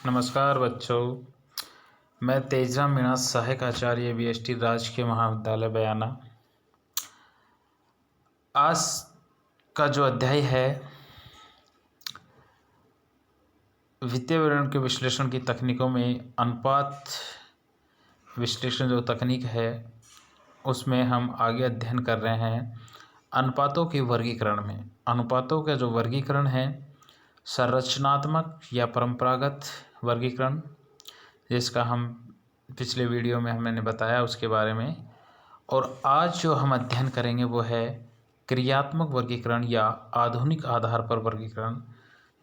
नमस्कार बच्चों। मैं तेजराम मीणा, सहायक आचार्य BST राजकीय महाविद्यालय बयाना। आज का जो अध्याय है वित्तीय विवरण के विश्लेषण की तकनीकों में अनुपात विश्लेषण जो तकनीक है उसमें हम आगे अध्ययन कर रहे हैं अनुपातों के वर्गीकरण में। अनुपातों का जो वर्गीकरण है संरचनात्मक या परंपरागत वर्गीकरण, जिसका हम पिछले वीडियो में हमने बताया उसके बारे में। और आज जो हम अध्ययन करेंगे वो है क्रियात्मक वर्गीकरण या आधुनिक आधार पर वर्गीकरण,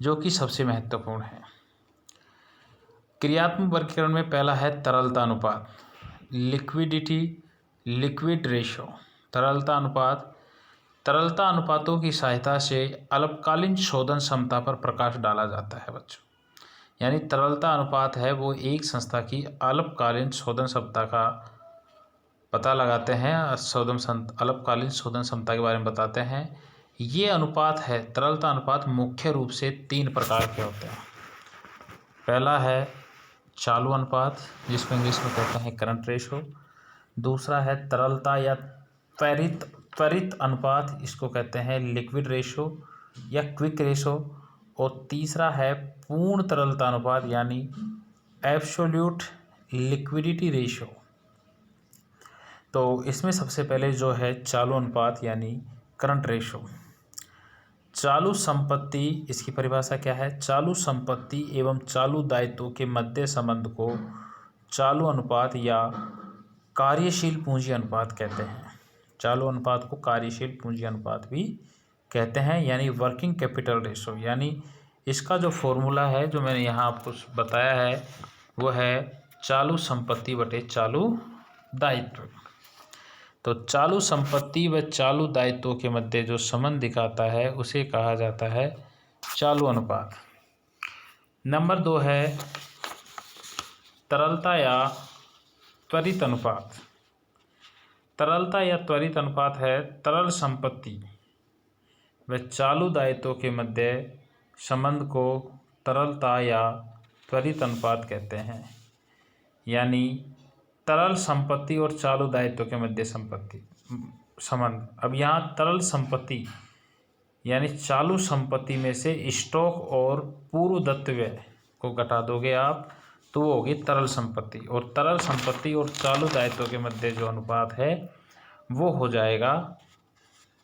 जो कि सबसे महत्वपूर्ण है। क्रियात्मक वर्गीकरण में पहला है तरलता अनुपात, लिक्विड रेशो। तरलता अनुपात तरलता अनुपातों की सहायता से अल्पकालीन शोधन क्षमता पर प्रकाश डाला जाता है बच्चों। यानी तरलता अनुपात है वो एक संस्था की अल्पकालीन शोधन क्षमता का पता लगाते हैं, अल्पकालीन शोधन क्षमता के बारे में बताते हैं। ये अनुपात है तरलता अनुपात मुख्य रूप से 3 प्रकार के होते हैं। पहला है चालू अनुपात, जिसको इंग्लिश में कहते हैं करंट रेशो। दूसरा है तरलता या त्वरित अनुपात, इसको कहते हैं लिक्विड रेशो या क्विक रेशो। और तीसरा है पूर्ण तरलता अनुपात यानी एब्सोल्यूट लिक्विडिटी रेशो। तो इसमें सबसे पहले जो है चालू अनुपात यानी करंट रेशो। चालू संपत्ति, इसकी परिभाषा क्या है? चालू संपत्ति एवं चालू दायित्वों के मध्य संबंध को चालू अनुपात या कार्यशील पूंजी अनुपात कहते हैं। चालू अनुपात को कार्यशील पूंजी अनुपात भी कहते हैं, यानी वर्किंग कैपिटल रेशो। यानी इसका जो फॉर्मूला है जो मैंने यहाँ आपको बताया है वो है चालू संपत्ति बटे चालू दायित्व। तो चालू संपत्ति व चालू दायित्वों के मध्य जो संबंध दिखाता है उसे कहा जाता है चालू अनुपात। नंबर 2 है तरलता या त्वरित अनुपात। तरलता या त्वरित अनुपात है तरल संपत्ति व चालू दायित्वों के मध्य संबंध को तरलता या त्वरित अनुपात कहते हैं। यानी तरल संपत्ति और चालू दायित्व के मध्य संबंध। अब यहाँ तरल संपत्ति यानी चालू संपत्ति में से स्टॉक और पूर्व दायित्व को घटा दोगे आप तो वो होगी तरल संपत्ति। और तरल संपत्ति और चालू दायित्व के मध्य जो अनुपात है वो हो जाएगा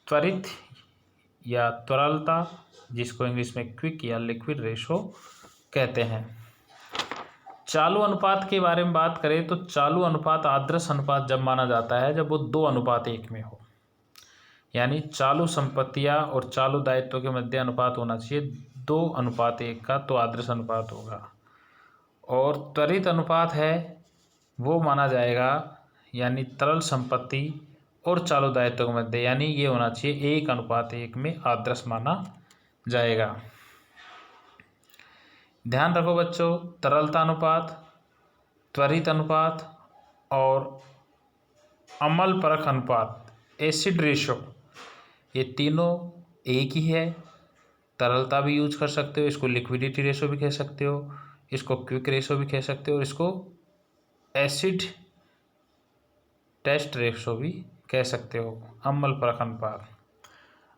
त्वरित या तरलता, जिसको इंग्लिश में क्विक या लिक्विड रेशो कहते हैं। चालू अनुपात के बारे में बात करें तो चालू अनुपात आदर्श अनुपात जब माना जाता है जब वो 2:1 में हो। यानी चालू संपत्तियां और चालू दायित्व के मध्य अनुपात होना चाहिए 2:1 का, तो आदर्श अनुपात होगा। और त्वरित अनुपात है वो माना जाएगा यानी तरल संपत्ति और चालू दायित्व के मध्य, यानी ये होना चाहिए 1:1 में आदर्श माना जाएगा। ध्यान रखो बच्चों, तरलता अनुपात, त्वरित अनुपात और अम्ल परख अनुपात, एसिड रेशो, ये तीनों एक ही है। तरलता भी यूज कर सकते हो, इसको लिक्विडिटी रेशो भी कह सकते हो, इसको क्विक रेशो भी कह सकते हो, और इसको एसिड टेस्ट रेशो भी कह सकते हो, अम्ल परख अनुपात।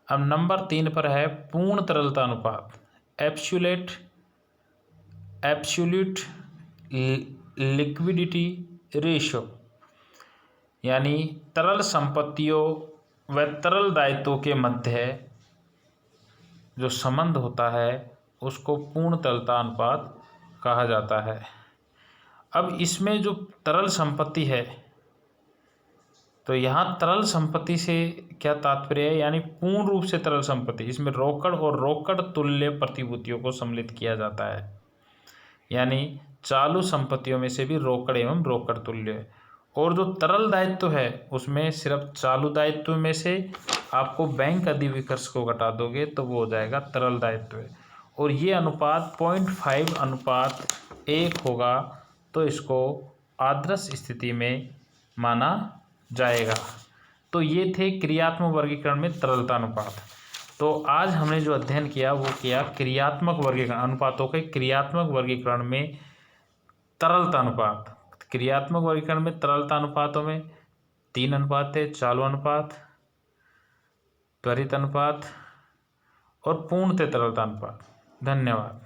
अब नंबर 3 पर है पूर्ण तरलता अनुपात, एब्सोल्यूट लिक्विडिटी रेशो। यानी तरल संपत्तियों व तरल दायित्वों के मध्य जो संबंध होता है उसको पूर्ण तरलता अनुपात कहा जाता है। अब इसमें जो तरल संपत्ति है तो यहाँ तरल संपत्ति से क्या तात्पर्य है? यानी पूर्ण रूप से तरल संपत्ति, इसमें रोकड़ और रोकड़ तुल्य प्रतिभूतियों को सम्मिलित किया जाता है। यानी चालू संपत्तियों में से भी रोकड़ एवं रोकड़ तुल्य। और जो तरल दायित्व है उसमें सिर्फ चालू दायित्व में से आपको बैंक अधिविकर्ष को घटा दोगे तो वो हो जाएगा तरल दायित्व। और ये अनुपात 0.5:1 होगा, तो इसको आदर्श स्थिति में माना जाएगा। तो ये थे क्रियात्मक वर्गीकरण में तरलता अनुपात। तो आज हमने जो अध्ययन किया वो किया क्रियात्मक वर्गीकरण, अनुपातों के क्रियात्मक वर्गीकरण में तरलता अनुपात, क्रियात्मक वर्गीकरण में तरलता अनुपातों में 3 अनुपात थे, चालू अनुपात, त्वरित अनुपात और पूर्णतः तरलता अनुपात। धन्यवाद।